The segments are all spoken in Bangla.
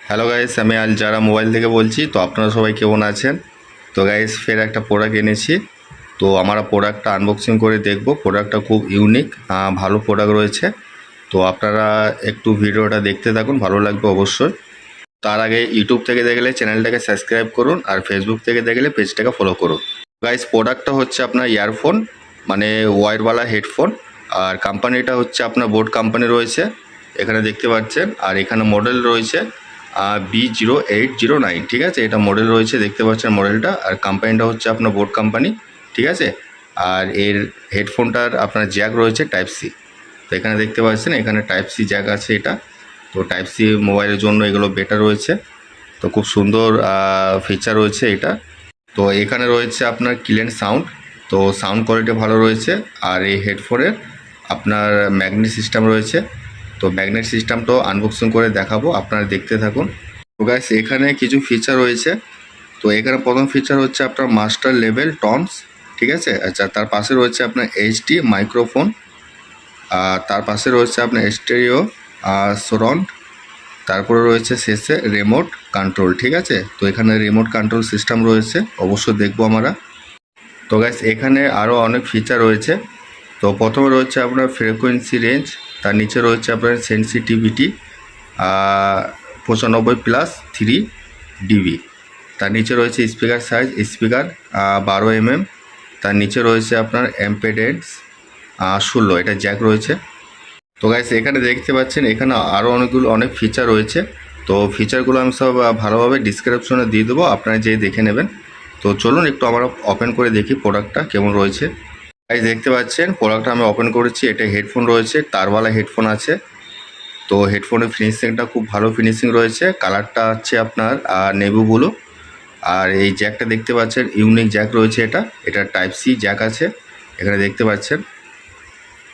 হ্যালো গাইস, আমি আল যারা মোবাইল থেকে বলছি। তো আপনারা সবাই কেমন আছেন? তো গাইস, ফের একটা প্রোডাক্ট এনেছি। তো আমরা প্রোডাক্টটা আনবক্সিং করে দেখব। প্রোডাক্টটা খুব ইউনিক, ভালো প্রোডাক্ট রয়েছে। তো আপনারা একটু ভিডিওটা দেখতে থাকুন, ভালো লাগবে অবশ্যই। তার আগে ইউটিউব থেকে দেখলে চ্যানেলটাকে সাবস্ক্রাইব করুন, আর ফেসবুক থেকে দেখলে পেজটাকে ফলো করুন। গাইস, প্রোডাক্টটা হচ্ছে আপনার ইয়ারফোন, মানে ওয়্যারওয়ালা হেডফোন। আর কোম্পানিটা হচ্ছে আপনার বোট কোম্পানি রয়েছে, এখানে দেখতে পাচ্ছেন। আর এখানে মডেল রয়েছে B0809, ঠিক আছে। এটা মডেল রয়েছে, দেখতে পাচ্ছেন মডেলটা। আর কোম্পানিটা হচ্ছে আপনার বোট কোম্পানি, ঠিক আছে। আর এর হেডফোনটার আপনার জ্যাক রয়েছে টাইপ সি। তো এখানে দেখতে পাচ্ছেন, এখানে টাইপ সি জ্যাক আছে এটা। তো টাইপ সি মোবাইলের জন্য এগুলো বেটার রয়েছে। তো খুব সুন্দর ফিচার রয়েছে এটা। তো এখানে রয়েছে আপনার ক্লিন সাউন্ড, তো সাউন্ড কোয়ালিটি ভালো রয়েছে। আর এই হেডফোনের আপনার ম্যাগনেট সিস্টেম রয়েছে। তো ম্যাগনেট সিস্টেমটাও আনবক্সিং করে দেখাবো, আপনারা দেখতে থাকুন। তো গাইস, এখানে কিছু ফিচার রয়েছে। তো এখানে প্রথম ফিচার হচ্ছে আপনার মাস্টার লেভেল টনস, ঠিক আছে। আচ্ছা, তার পাশে রয়েছে আপনার এইচডি মাইক্রোফোন। আর তার পাশে রয়েছে আপনার স্টেরিও সাউন্ড। তারপরে রয়েছে শেষে রিমোট কন্ট্রোল, ঠিক আছে। তো এখানে রিমোট কন্ট্রোল সিস্টেম রয়েছে, অবশ্যই দেখবো আমরা। তো গাইস, এখানে আরও অনেক ফিচার রয়েছে। তো প্রথমে রয়েছে আপনার ফ্রিকোয়েন্সি রেঞ্জ, তার নিচে রয়েছে আপনার সেন্সিটিভিটি 95+3 dB। তার নিচে রয়েছে স্পিকার সাইজ, স্পিকার 12 mm। তার নিচে রয়েছে আপনার এমপেডেন্স 16, এটা জ্যাক রয়েছে। তো গাইস, এখানে দেখতে পাচ্ছেন এখানে আরও অনেক ফিচার রয়েছে। তো ফিচারগুলো আমি সব ভালোভাবে ডিসক্রিপশনে দিয়ে দেবো, আপনারা যেয়ে দেখে নেবেন। তো চলুন একটু আমরা ওপেন করে দেখি প্রোডাক্টটা কেমন রয়েছে। গাইস, দেখতে পাচ্ছেন প্রোডাক্টটা আমি ওপেন করেছি। এটা হেডফোন রয়েছে, তারওয়ালা হেডফোন আছে। তো হেডফোনের ফিনিশিংটা খুব ভালো ফিনিশিং রয়েছে। কালারটা হচ্ছে আপনার নেভি ব্লু। আর এই জ্যাকটা দেখতে পাচ্ছেন, ইউনিক জ্যাক রয়েছে এটা। এটা টাইপ সি জ্যাক আছে, এখানে দেখতে পাচ্ছেন।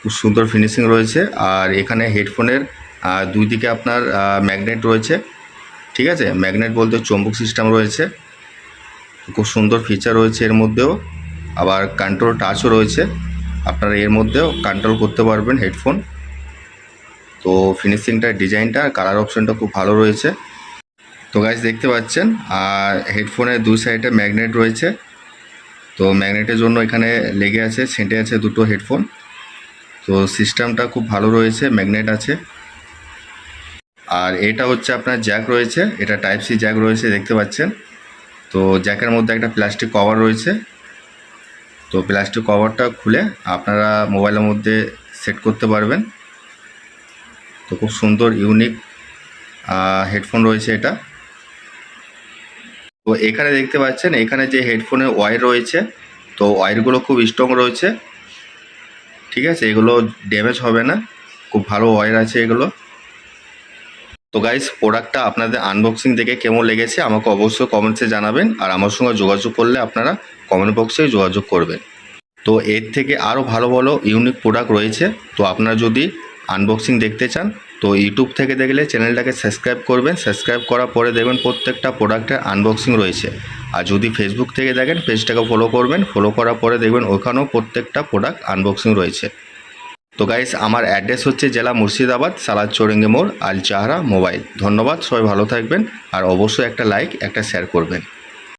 খুব সুন্দর ফিনিশিং রয়েছে। আর এখানে হেডফোনের দুই দিকে আপনার ম্যাগনেট রয়েছে, ঠিক আছে। ম্যাগনেট বলতে চুম্বক সিস্টেম রয়েছে। খুব সুন্দর ফিচার রয়েছে এর মধ্যেও। আবার কন্ট্রোল টাচও রয়েছে, আপনারা এর মধ্যেও কন্ট্রোল করতে পারবেন হেডফোন। তো ফিনিশিংটা, ডিজাইনটা, কালার অপশনটা খুব ভালো রয়েছে। তো গাইস, দেখতে পাচ্ছেন আর হেডফোনের দুই সাইডে ম্যাগনেট রয়েছে। তো ম্যাগনেটের জন্য এখানে লেগে আছে, সেঁটে আছে দুটো হেডফোন। তো সিস্টেমটা খুব ভালো রয়েছে, ম্যাগনেট আছে। আর এটা হচ্ছে আপনার জ্যাক রয়েছে, এটা টাইপ সি জ্যাক রয়েছে, দেখতে পাচ্ছেন। তো জ্যাকের মধ্যে একটা প্লাস্টিক কভার রয়েছে। তো প্লাস্টিক কভারটা খুলে আপনারা মোবাইলের মধ্যে সেট করতে পারবেন। তো খুব সুন্দর ইউনিক হেডফোন রয়েছে এটা। তো এখানে দেখতে পাচ্ছেন, এখানে যে হেডফোনের ওয়্যার রয়েছে, তো ওয়্যারগুলো খুব স্ট্রং রয়েছে, ঠিক আছে। এগুলো ড্যামেজ হবে না, খুব ভালো ওয়্যার আছে এগুলো। তো গাইস, প্রোডাক্টটা আপনাদের আনবক্সিং দেখে কেমন লেগেছে আমাকে অবশ্যই কমেন্টসে জানাবেন। আর আমার সঙ্গে যোগাযোগ করলে আপনারা কমেন্ট বক্সে যোগাযোগ করবেন। তো এর থেকে আরও ভালো ভালো ইউনিক প্রোডাক্ট রয়েছে। তো আপনারা যদি আনবক্সিং দেখতে চান, তো ইউটিউব থেকে দেখলে চ্যানেলটাকে সাবস্ক্রাইব করবেন। সাবস্ক্রাইব করার পরে দেখবেন প্রত্যেকটা প্রোডাক্টের আনবক্সিং রয়েছে। আর যদি ফেসবুক থেকে দেখেন, পেজটাকে ফলো করবেন। ফলো করার পরে দেখবেন ওখানেও প্রত্যেকটা প্রোডাক্ট আনবক্সিং রয়েছে। তো গাইস, আমার অ্যাড্রেস হচ্ছে জেলা মুর্শিদাবাদ, সালাদ চৌরঙ্গি মোড়, আল জাহরা মোবাইল। ধন্যবাদ, সবাই ভালো থাকবেন। আর অবশ্যই একটা লাইক, একটা শেয়ার করবেন।